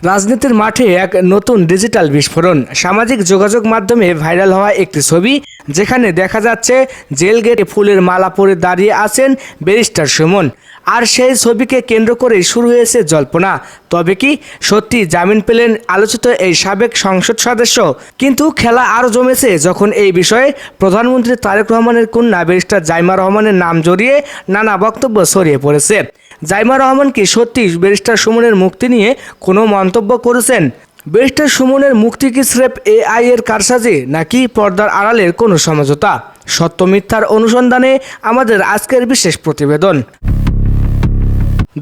রাজনীতির মাঠে এক নতুন ডিজিটাল বিস্ফোরণ। সামাজিক যোগাযোগ মাধ্যমে ভাইরাল হওয়া একটি ছবি, যেখানে দেখা যাচ্ছে জেল গেটে ফুলের মালা পরে দাঁড়িয়ে আছেন ব্যারিস্টার সুমন। আর সেই ছবিকে কেন্দ্র করেই শুরু হয়েছে জল্পনা। তবে কি সত্যি জামিন পেলেন আলোচিত এই সাবেক সংসদ সদস্য? কিন্তু খেলা আরও জমেছে যখন এই বিষয়ে প্রধানমন্ত্রী তারেক রহমানের কন্যা ব্যারিস্টার জাইমা রহমানের নাম জড়িয়ে নানা বক্তব্য ছড়িয়ে পড়েছে। জাইমা রহমান কি সত্যি ব্যারিস্টার সুমনের মুক্তি নিয়ে কোনো মন্তব্য করেছেন? ব্যারিস্টার সুমনের মুক্তি কি স্রেফ এআই এর কারসাজি, নাকি পর্দার আড়ালের কোনো সমঝোতা? সত্য মিথ্যার অনুসন্ধানে আমাদের আজকের বিশেষ প্রতিবেদন।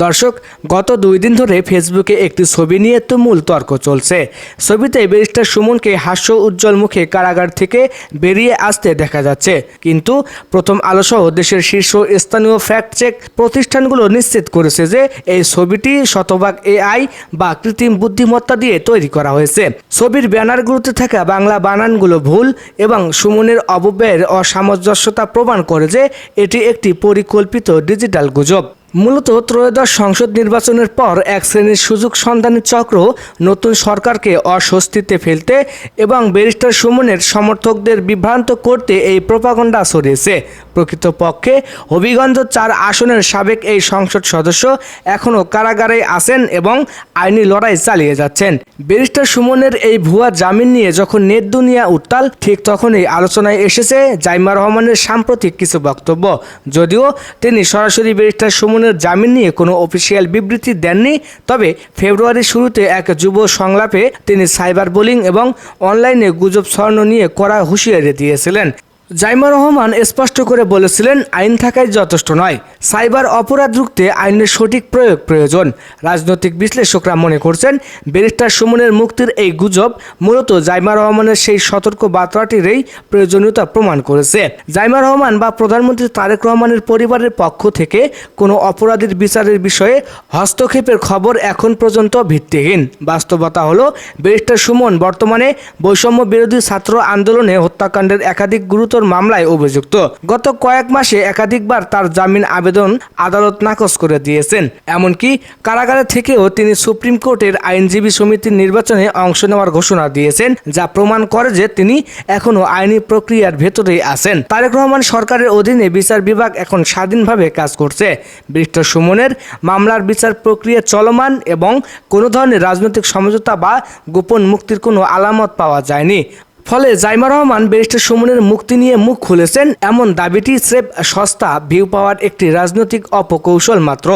দর্শক, গত 2 দিন ধরে ফেসবুকে একটি ছবি নিয়ে তুমুল তর্ক চলছে। ছবিতে ব্যারিস্টার সুমনকে হাস্য উজ্জ্বল মুখে কারাগার থেকে বেরিয়ে আসতে দেখা যাচ্ছে। কিন্তু প্রথম আলোসহ দেশের শীর্ষ স্থানীয় ফ্যাক্ট চেক প্রতিষ্ঠানগুলো নিশ্চিত করেছে যে এই ছবিটি শতভাগ এআই বা কৃত্রিম বুদ্ধিমত্তা দিয়ে তৈরি করা হয়েছে। ছবির ব্যানারগুলোতে থাকা বাংলা বানানগুলো ভুল এবং সুমনের অপব্যয়ের অসামঞ্জস্যতা প্রমাণ করে যে এটি একটি পরিকল্পিত ডিজিটাল গুজব। মূলত ত্রয়োদশ সংসদ নির্বাচনের পর এক শ্রেণীর সুযোগ সন্ধানী চক্র নতুন সরকারকে অস্বস্তিতে ফেলতে এবং ব্যারিস্টার সুমনের সমর্থকদের বিভ্রান্ত করতে এই প্রোপাগান্ডা ছড়িয়েছে। প্রকৃতপক্ষে হবিগঞ্জ 4 আসনের সাবেক এই সংসদ সদস্য এখনও কারাগারে আছেন এবং আইনি লড়াই চালিয়ে যাচ্ছেন। ব্যারিস্টার সুমনের এই ভুয়া জামিন নিয়ে যখন নেট দুনিয়া উত্তাল, ঠিক তখনই আলোচনায় এসেছে জাইমা রহমানের সাম্প্রতিক কিছু বক্তব্য। যদিও তিনি সরাসরি ব্যারিস্টার সুমনের জামিন নিয়ে কোনো অফিসিয়াল বিবৃতি দেননি, তবে ফেব্রুয়ারির শুরুতে এক যুব সংলাপে তিনি সাইবার বুলিং এবং অনলাইনে গুজব ছড়ানো নিয়ে কড়া হুঁশিয়ারি দিয়েছিলেন। জাইমা রহমান স্পষ্ট করে বলেছিলেন, আইন থাকাই যথেষ্ট নয়, সাইবার অপরাধ রুখতে আইনের সঠিক প্রয়োগ প্রয়োজন। রাজনৈতিক বিশ্লেষকরা মনে করছেন ব্যারিস্টার সুমনের মুক্তির এই গুজব মূলত জাইমা রহমানের সেই সতর্ক বার্তাটিরই প্রয়োজনীয়তা প্রমাণ করেছে। জাইমা রহমান বা প্রধানমন্ত্রী তারেক রহমানের পরিবারের পক্ষ থেকে কোনো অপরাধীর বিচারের বিষয়ে হস্তক্ষেপের খবর এখন পর্যন্ত ভিত্তিহীন। বাস্তবতা হলো ব্যারিস্টার সুমন বর্তমানে বৈষম্য বিরোধী ছাত্র আন্দোলনে হত্যাকাণ্ডের একাধিক গুরুতর মামলায় অভিযুক্ত। গত কয়েক মাসে একাধিকবার তার জামিন আবেদন আদালত নাকচ করে দিয়েছেন। এমনকি কারাগারে থেকেও তিনি সুপ্রিম কোর্টের আইনজীবী সমিতির নির্বাচনে অংশ নেওয়ার ঘোষণা দিয়েছেন, যা প্রমাণ করে যে তিনি এখনও আইনি প্রক্রিয়ার ভেতরেই আছেন। তারেক রহমান সরকারের অধীনে বিচার বিভাগ এখন স্বাধীনভাবে কাজ করছে। ব্যারিস্টার সুমনের মামলার বিচার প্রক্রিয়া চলমান এবং কোনো ধরনের রাজনৈতিক সমঝোতা বা গোপন মুক্তির কোনো আলামত পাওয়া যায়নি। ফলে জাইমা রহমান ব্যারিস্টার সুমনের মুক্তি নিয়ে মুখ খুলেছেন এমন দাবিটি স্রেফ সস্তা ভিউ পাওয়ার একটি রাজনৈতিক অপকৌশল মাত্র।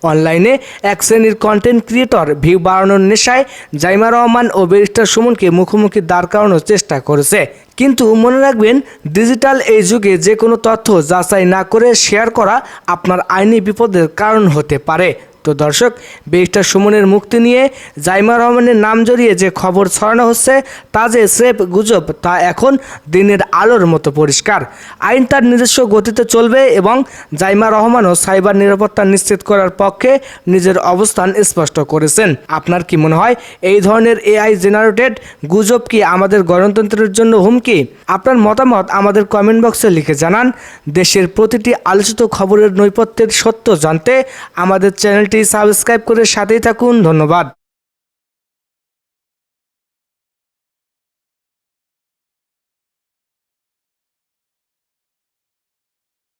অনলাইনে এক শ্রেণীর কন্টেন্ট ক্রিয়েটর ভিউ বাড়ানোর নেশায় জাইমা রহমান ও ব্যারিস্টার সুমনকে মুখোমুখি দাঁড় করানোর চেষ্টা করেছে। কিন্তু মনে রাখবেন, ডিজিটাল এই যুগে যে কোনো তথ্য যাচাই না করে শেয়ার করা আপনার আইনি বিপদের কারণ হতে পারে। তো দর্শক, ব্যারিস্টার সুমনের মুক্তি নিয়ে জাইমা রহমানের নাম জড়িয়ে যে খবর ছড়ানো হচ্ছে তা যে স্রেফ গুজব, তা এখন দিনের আলোর মতো পরিষ্কার। আইন তার নিজস্ব গতিতে চলবে এবং জাইমা রহমানও সাইবার নিরাপত্তা নিশ্চিত করার পক্ষে নিজের অবস্থান স্পষ্ট করেছেন। আপনার কি মনে হয় এই ধরনের এআই জেনারেটেড গুজব কি আমাদের গণতন্ত্রের জন্য হুমকি? আপনার মতামত আমাদের কমেন্ট বক্সে লিখে জানান। দেশের প্রতিটি আলোচিত খবরের নৈপথ্যের সত্য জানতে আমাদের চ্যানেলটি সাবস্ক্রাইব করে সাথেই থাকুন। ধন্যবাদ।